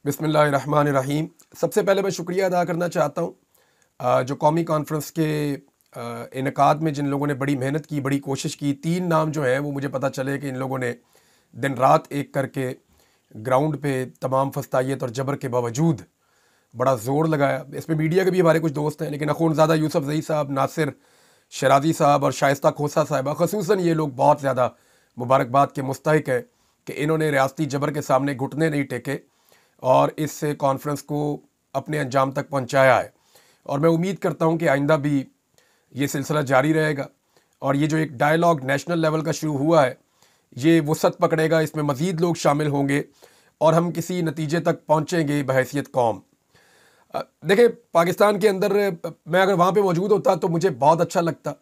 बिस्मिल्लाहिर्रहमानिर्रहीम। सबसे पहले मैं शुक्रिया अदा करना चाहता हूँ जो कौमी कॉन्फ्रेंस के इनकाद में जिन लोगों ने बड़ी मेहनत की, बड़ी कोशिश की। 3 नाम जो हैं वो मुझे पता चले कि इन लोगों ने दिन रात एक करके ग्राउंड पे तमाम फस्तायत और जबर के बावजूद बड़ा ज़ोर लगाया। इसमें मीडिया के भी हमारे कुछ दोस्त हैं, लेकिन अख़ुनज़ादा यूसुफ ज़ई साहब, नासिर शराजी साहब और शाइस्ता खोसा साहिबा, ख़ुसूसन ये लोग बहुत ज़्यादा मुबारकबाद के मुस्तहिक हैं कि इन्होंने रियासती जबर के सामने घुटने नहीं टेके और इस कॉन्फ्रेंस को अपने अंजाम तक पहुंचाया है। और मैं उम्मीद करता हूं कि आइंदा भी ये सिलसिला जारी रहेगा और ये जो एक डायलॉग नेशनल लेवल का शुरू हुआ है ये वसअत पकड़ेगा, इसमें मज़ीद लोग शामिल होंगे और हम किसी नतीजे तक पहुंचेंगे बहैसियत कौम। देखिए, पाकिस्तान के अंदर मैं अगर वहाँ पे मौजूद होता तो मुझे बहुत अच्छा लगता,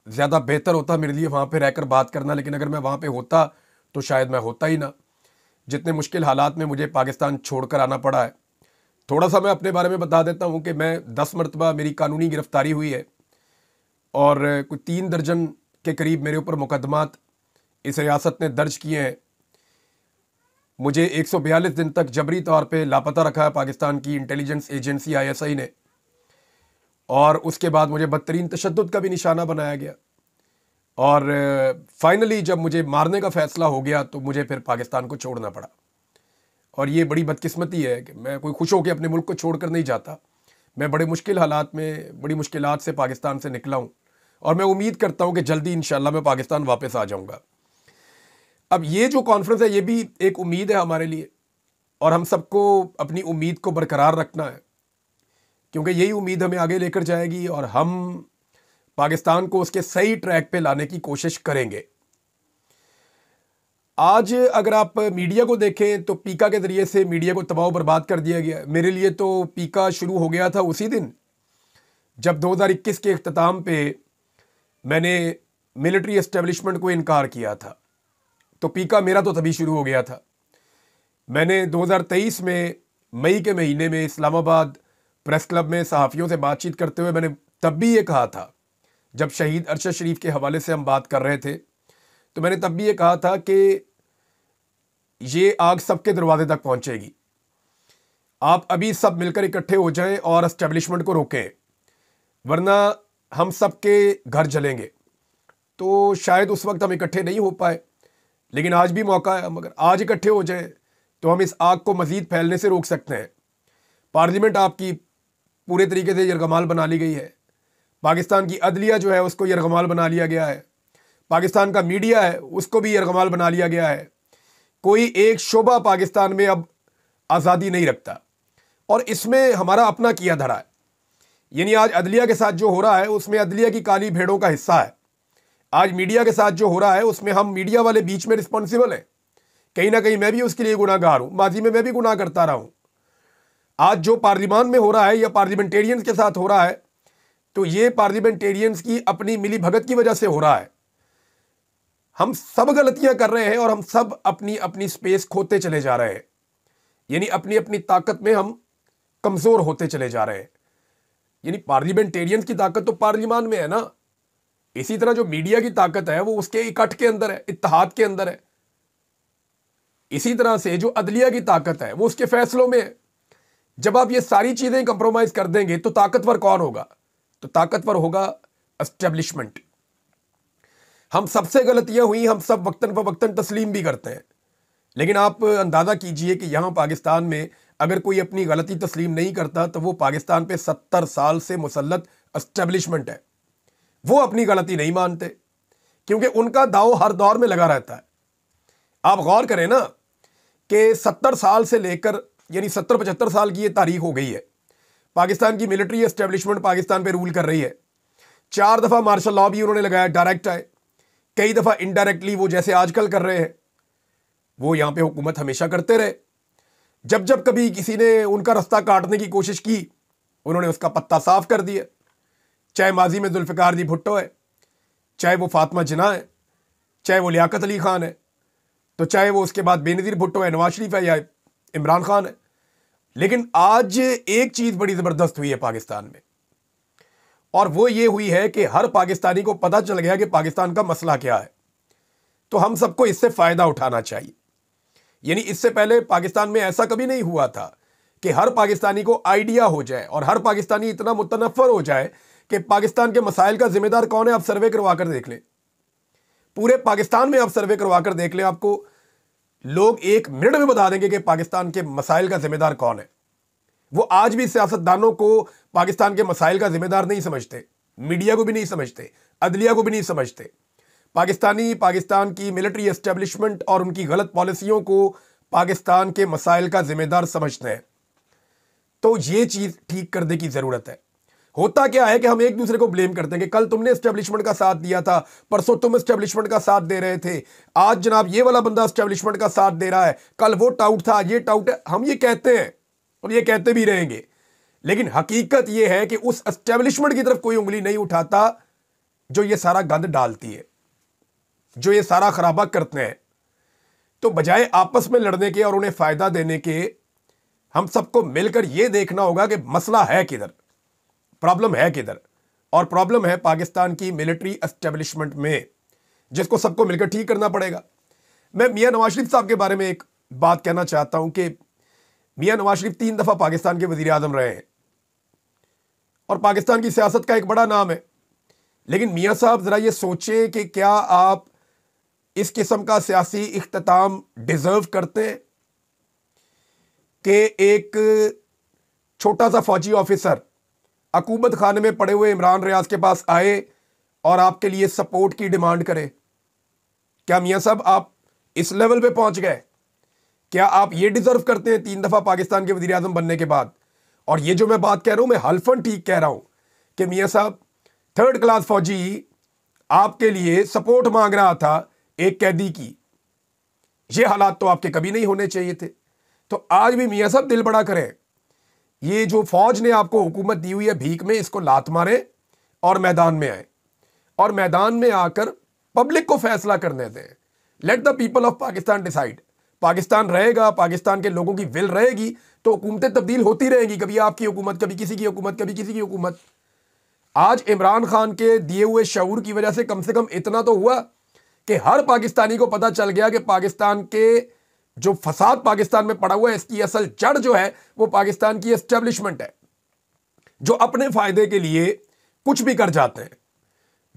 ज़्यादा बेहतर होता मेरे लिए वहाँ पे रहकर बात करना। लेकिन अगर मैं वहाँ पे होता तो शायद मैं होता ही ना। जितने मुश्किल हालात में मुझे पाकिस्तान छोड़कर आना पड़ा है। थोड़ा सा मैं अपने बारे में बता देता हूँ कि मैं 10 मरतबा मेरी कानूनी गिरफ्तारी हुई है और कोई 3 दर्जन के करीब मेरे ऊपर मुकदमात इस रियासत ने दर्ज किए हैं। मुझे 142 दिन तक जबरी तौर पे लापता रखा है पाकिस्तान की इंटेलिजेंस एजेंसी ISI ने, और उसके बाद मुझे बदतरीन तशद्दुद का भी निशाना बनाया गया। और फाइनली जब मुझे मारने का फ़ैसला हो गया तो मुझे फिर पाकिस्तान को छोड़ना पड़ा। और ये बड़ी बदकिस्मती है कि मैं कोई खुश होकर अपने मुल्क को छोड़कर नहीं जाता। मैं बड़े मुश्किल हालात में, बड़ी मुश्किलात से पाकिस्तान से निकला हूँ और मैं उम्मीद करता हूँ कि जल्दी इंशाल्लाह मैं पाकिस्तान वापस आ जाऊँगा। अब ये जो कॉन्फ्रेंस है ये भी एक उम्मीद है हमारे लिए और हम सबको अपनी उम्मीद को बरकरार रखना है, क्योंकि यही उम्मीद हमें आगे लेकर जाएगी और हम पाकिस्तान को उसके सही ट्रैक पे लाने की कोशिश करेंगे। आज अगर आप मीडिया को देखें तो पीका के ज़रिए से मीडिया को तबाह बर्बाद कर दिया गया। मेरे लिए तो पीका शुरू हो गया था उसी दिन जब 2021 के इख्तिताम पे मैंने मिलिट्री एस्टेब्लिशमेंट को इनकार किया था। तो पीका मेरा तो तभी शुरू हो गया था। मैंने 2023 में मई के महीने में इस्लामाबाद प्रेस क्लब में सहाफ़ियों से बातचीत करते हुए मैंने तब भी ये कहा था, जब शहीद अरशद शरीफ के हवाले से हम बात कर रहे थे, तो मैंने तब भी ये कहा था कि ये आग सबके दरवाजे तक पहुंचेगी। आप अभी सब मिलकर इकट्ठे हो जाएं और एस्टेब्लिशमेंट को रोकें, वरना हम सबके घर जलेंगे। तो शायद उस वक्त हम इकट्ठे नहीं हो पाए, लेकिन आज भी मौका है। हम अगर आज इकट्ठे हो जाएं तो हम इस आग को मज़ीद फैलने से रोक सकते हैं। पार्लियामेंट आपकी पूरे तरीके से यरगमाल बना ली गई है। पाकिस्तान की अदलिया जो है उसको यरगमाल बना लिया गया है। पाकिस्तान का मीडिया है उसको भी यरगमाल बना लिया गया है। कोई एक शोबा पाकिस्तान में अब आज़ादी नहीं रखता और इसमें हमारा अपना किया धरा है। यानी आज अदलिया के साथ जो हो रहा है उसमें अदलिया की काली भेड़ों का हिस्सा है। आज मीडिया के साथ जो हो रहा है उसमें हम मीडिया वाले बीच में रिस्पॉन्सिबल हैं। कहीं ना कहीं मैं भी उसके लिए गुनाहगार हूँ। माजी में मैं भी गुनाह करता रहा हूँ। आज जो पार्लियामान में हो रहा है या पार्लियामेंटेरियंस के साथ हो रहा है तो ये पार्लियामेंटेरियंस की अपनी मिली भगत की वजह से हो रहा है। हम सब गलतियां कर रहे हैं और हम सब अपनी अपनी स्पेस खोते चले जा रहे हैं। यानी अपनी अपनी ताकत में हम कमज़ोर होते चले जा रहे हैं। यानी पार्लियामेंटेरियंस की ताकत तो पार्लियामान में है ना, इसी तरह जो मीडिया की ताकत है वो उसके इकट्ठ के अंदर है, इत्तेहाद के अंदर है। इसी तरह से जो अदलिया की ताकत है वो उसके फैसलों में है। जब आप ये सारी चीज़ें कंप्रोमाइज़ कर देंगे तो ताकतवर कौन होगा? तो ताकतवर होगा एस्टेब्लिशमेंट। हम सबसे गलतियां हुई, हम सब वक्तन फवक्तन तस्लीम भी करते हैं, लेकिन आप अंदाज़ा कीजिए कि यहाँ पाकिस्तान में अगर कोई अपनी गलती तस्लीम नहीं करता तो वो पाकिस्तान पे 70 साल से मुसल्लत एस्टेब्लिशमेंट है। वो अपनी गलती नहीं मानते क्योंकि उनका दाव हर दौर में लगा रहता है। आप गौर करें ना कि 70 साल से लेकर यानी 70-75 साल की ये तारीख हो गई है। पाकिस्तान की मिलिट्री एस्टेब्लिशमेंट पाकिस्तान पे रूल कर रही है। 4 दफ़ा मार्शल लॉ भी उन्होंने लगाया, डायरेक्ट आए, कई दफ़ा इनडायरेक्टली वो जैसे आजकल कर रहे हैं वो यहाँ पे हुकूमत हमेशा करते रहे। जब जब कभी किसी ने उनका रास्ता काटने की कोशिश की उन्होंने उसका पत्ता साफ कर दिया। चाहे माजी में जुल्फ़िकार जी भुट्टो है, चाहे वो फातिमा जिन्ना है, चाहे वो लियाकत अली खान है, तो चाहे वो उसके बाद बेनज़ीर भुट्टो है, नवाज शरीफ है या इमरान खान है। लेकिन आज एक चीज़ बड़ी ज़बरदस्त हुई है पाकिस्तान में, और वो ये हुई है कि हर पाकिस्तानी को पता चल गया कि पाकिस्तान का मसला क्या है। तो हम सबको इससे फ़ायदा उठाना चाहिए। यानी इससे पहले पाकिस्तान में ऐसा कभी नहीं हुआ था कि हर पाकिस्तानी को आइडिया हो जाए और हर पाकिस्तानी इतना मुतनफ़र हो जाए कि पाकिस्तान के मसाइल का जिम्मेदार कौन है। आप सर्वे करवा कर देख लें, पूरे पाकिस्तान में आप सर्वे करवा कर देख लें, आपको लोग 1 मिनट में बता देंगे कि पाकिस्तान के मसाइल का जिम्मेदार कौन है। वो आज भी सियासतदानों को पाकिस्तान के मसाइल का जिम्मेदार नहीं समझते, मीडिया को भी नहीं समझते, अदलिया को भी नहीं समझते। पाकिस्तान की मिलिट्री एस्टेब्लिशमेंट और उनकी गलत पॉलिसियों को पाकिस्तान के मसाइल का जिम्मेदार समझते हैं। तो ये चीज ठीक करने की जरूरत है। होता क्या है कि हम एक दूसरे को ब्लेम करते हैं कि कल तुमने एस्टेब्लिशमेंट का साथ दिया था, परसों तुम एस्टेब्लिशमेंट का साथ दे रहे थे, आज जनाब ये वाला बंदा एस्टेब्लिशमेंट का साथ दे रहा है, कल वो टाउट था, ये टाउट है। हम ये कहते हैं और ये कहते भी रहेंगे, लेकिन हकीकत ये है कि उस एस्टेब्लिशमेंट की तरफ कोई उंगली नहीं उठाता जो ये सारा गंद डालती है, जो ये सारा खराबा करते हैं। तो बजाय आपस में लड़ने के और उन्हें फायदा देने के, हम सबको मिलकर यह देखना होगा कि मसला है किधर, प्रॉब्लम है किधर। और प्रॉब्लम है पाकिस्तान की मिलिट्री एस्टेब्लिशमेंट में, जिसको सबको मिलकर ठीक करना पड़ेगा। मैं मियां नवाज शरीफ साहब के बारे में एक बात कहना चाहता हूं कि मियां नवाज शरीफ 3 दफा पाकिस्तान के वजीर आजम रहे हैं और पाकिस्तान की सियासत का एक बड़ा नाम है। लेकिन मियां साहब जरा ये सोचें कि क्या आप इस किस्म का सियासी इख्तिताम डिजर्व करते हैं कि एक छोटा सा फौजी ऑफिसर अकूबत खाने में पड़े हुए इमरान रियाज के पास आए और आपके लिए सपोर्ट की डिमांड करे? क्या मियां साहब आप इस लेवल पे पहुंच गए? क्या आप ये डिजर्व करते हैं 3 दफा पाकिस्तान के वजीर आजम बनने के बाद? और ये जो मैं बात कह रहा हूं, मैं हल्फन ठीक कह रहा हूं कि मियां साहब 3rd क्लास फौजी आपके लिए सपोर्ट मांग रहा था एक कैदी की। ये हालात तो आपके कभी नहीं होने चाहिए थे। तो आज भी मियां साहब दिल बड़ा करें, ये जो फौज ने आपको हुकूमत दी हुई है भीख में, इसको लात मारे और मैदान में आए और मैदान में आकर पब्लिक को फैसला करने दें। Let the people of Pakistan decide. Pakistan रहेगा, पाकिस्तान के लोगों की विल रहेगी तो हुकूमतें तब्दील होती रहेंगी, कभी आपकी हुकूमत, कभी किसी की हुकूमत, कभी किसी की हुकूमत। आज इमरान खान के दिए हुए शऊर की वजह से कम इतना तो हुआ कि हर पाकिस्तानी को पता चल गया कि पाकिस्तान के जो फसाद पाकिस्तान में पड़ा हुआ है, इसकी असल जड़ जो है वो पाकिस्तान की एस्टेब्लिशमेंट है, जो अपने फायदे के लिए कुछ भी कर जाते हैं,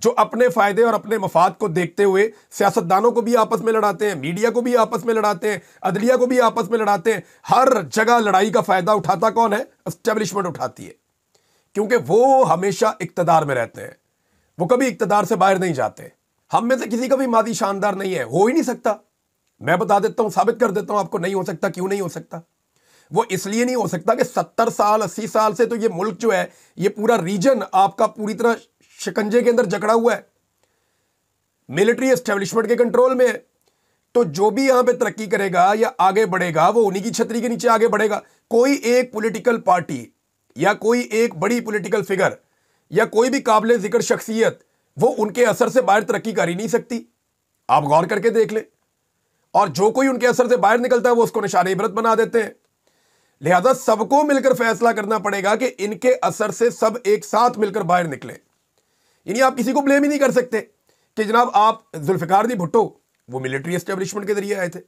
जो अपने फायदे और अपने मफाद को देखते हुए सियासतदानों को भी आपस में लड़ाते हैं, मीडिया को भी आपस में लड़ाते हैं, अदलिया को भी आपस में लड़ाते हैं। हर जगह लड़ाई का फायदा उठाता कौन है? एस्टेब्लिशमेंट उठाती है, क्योंकि वो हमेशा इक्तदार में रहते हैं, वो कभी इक्तदार से बाहर नहीं जाते। हम में से किसी का भी मादी शानदार नहीं है, हो ही नहीं सकता। मैं बता देता हूं, साबित कर देता हूं आपको, नहीं हो सकता। क्यों नहीं हो सकता? वो इसलिए नहीं हो सकता कि 70 साल 80 साल से तो ये मुल्क जो है, ये पूरा रीजन आपका पूरी तरह शिकंजे के अंदर जकड़ा हुआ है, मिलिट्री एस्टेब्लिशमेंट के कंट्रोल में है। तो जो भी यहां पे तरक्की करेगा या आगे बढ़ेगा वो उन्हीं की छतरी के नीचे आगे बढ़ेगा। कोई एक पॉलिटिकल पार्टी या कोई एक बड़ी पॉलिटिकल फिगर या कोई भी काबिल जिक्र शख्सियत वो उनके असर से बाहर तरक्की कर ही नहीं सकती। आप गौर करके देख लें। और जो कोई उनके असर से बाहर निकलता है वो उसको निशाने इबरत बना देते हैं। लिहाजा सबको मिलकर फैसला करना पड़ेगा कि इनके असर से सब एक साथ मिलकर बाहर निकले। यानी आप किसी को ब्लेम ही नहीं कर सकते कि जनाब आप जुल्फिकार दी भुट्टो वो मिलिट्री एस्टेब्लिशमेंट के जरिए आए थे।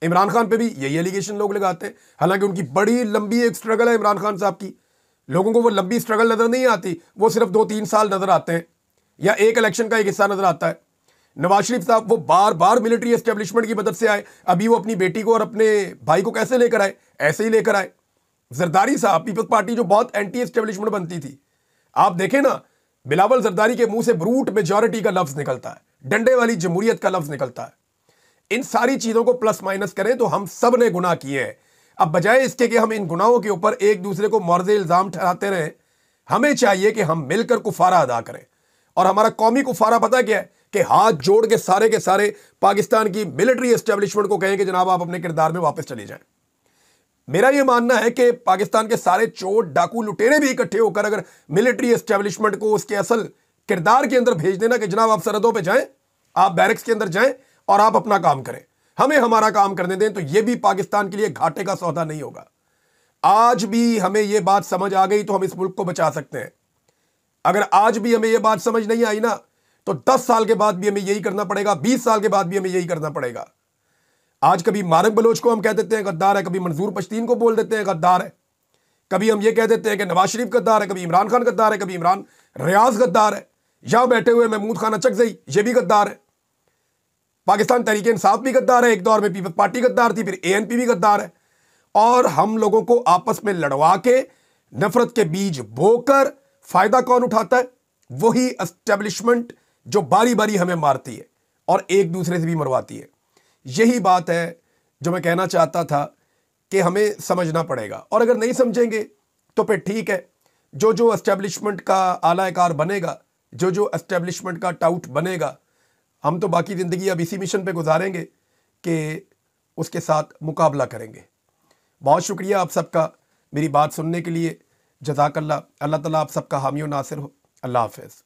इमरान खान पे भी यही एलिगेशन लोग लगाते हैं, हालांकि उनकी बड़ी लंबी एक स्ट्रगल है इमरान खान साहब की। लोगों को वो लंबी स्ट्रगल नजर नहीं आती, वो सिर्फ 2-3 साल नजर आते हैं या एक इलेक्शन का एक हिस्सा नजर आता है। नवाज शरीफ साहब वो बार बार मिलिट्री एस्टेब्लिशमेंट की मदद से आए। अभी वो अपनी बेटी को और अपने भाई को कैसे लेकर आए? ऐसे ही लेकर आए। जरदारी साहब, पीपल्स पार्टी जो बहुत एंटी एस्टेब्लिशमेंट बनती थी, आप देखें ना, बिलावल जरदारी के मुंह से ब्रूट मेजॉरिटी का लफ्ज निकलता है, डंडे वाली जमहूरियत का लफ्ज निकलता है। इन सारी चीजों को प्लस माइनस करें तो हम सब ने गुनाह किए हैं। अब बजाय इसके कि हम इन गुनाहों के ऊपर एक दूसरे को मौर्ज़े इल्जाम ठहराते रहें, हमें चाहिए कि हम मिलकर कुफारा अदा करें। और हमारा कौमी कुफारा पता क्या है? कि हाथ जोड़ के सारे पाकिस्तान की मिलिट्री एस्टेब्लिशमेंट को कहें कि जनाब आप अपने किरदार में वापस चले जाएं। मेरा यह मानना है कि पाकिस्तान के सारे चोर डाकू लुटेरे भी इकट्ठे होकर अगर मिलिट्री एस्टेब्लिशमेंट को उसके असल किरदार के अंदर भेज देना कि जनाब आप सरहदों पे जाएं, आप बैरक्स के अंदर जाएं और आप अपना काम करें, हमें हमारा काम करने दें, तो यह भी पाकिस्तान के लिए घाटे का सौदा नहीं होगा। आज भी हमें यह बात समझ आ गई तो हम इस मुल्क को बचा सकते हैं। अगर आज भी हमें यह बात समझ नहीं आई ना, तो 10 साल के बाद भी हमें यही करना पड़ेगा, 20 साल के बाद भी हमें यही करना पड़ेगा। आज कभी मारक बलोच को हम कह देते हैं गद्दार है, कभी मंजूर पश्तीन को बोल देते हैं गद्दार है, कभी हम ये कह देते हैं कि नवाज शरीफ गद्दार है, कभी इमरान खान गद्दार है, कभी इमरान रियाज गद्दार है, यहां बैठे हुए महमूद खान अचकजई ये भी गद्दार है, पाकिस्तान तहरीक इंसाफ भी गद्दार है, एक दौर में पीपल्स पार्टी गद्दार थी, फिर एएनपी भी गद्दार है। और हम लोगों को आपस में लड़वा के नफरत के बीज बोकर फायदा कौन उठाता है? वही एस्टेब्लिशमेंट जो बारी बारी हमें मारती है और एक दूसरे से भी मरवाती है। यही बात है जो मैं कहना चाहता था कि हमें समझना पड़ेगा, और अगर नहीं समझेंगे तो फिर ठीक है, जो जो एस्टेब्लिशमेंट का आलाकार बनेगा, जो जो एस्टेब्लिशमेंट का टाउट बनेगा, हम तो बाकी ज़िंदगी अब इसी मिशन पे गुजारेंगे कि उसके साथ मुकाबला करेंगे। बहुत शुक्रिया आप सबका मेरी बात सुनने के लिए। जज़ाकल्लाह। अल्लाह ताला आप सबका हामी और नासिर हो। अल्लाह हाफ़िज़।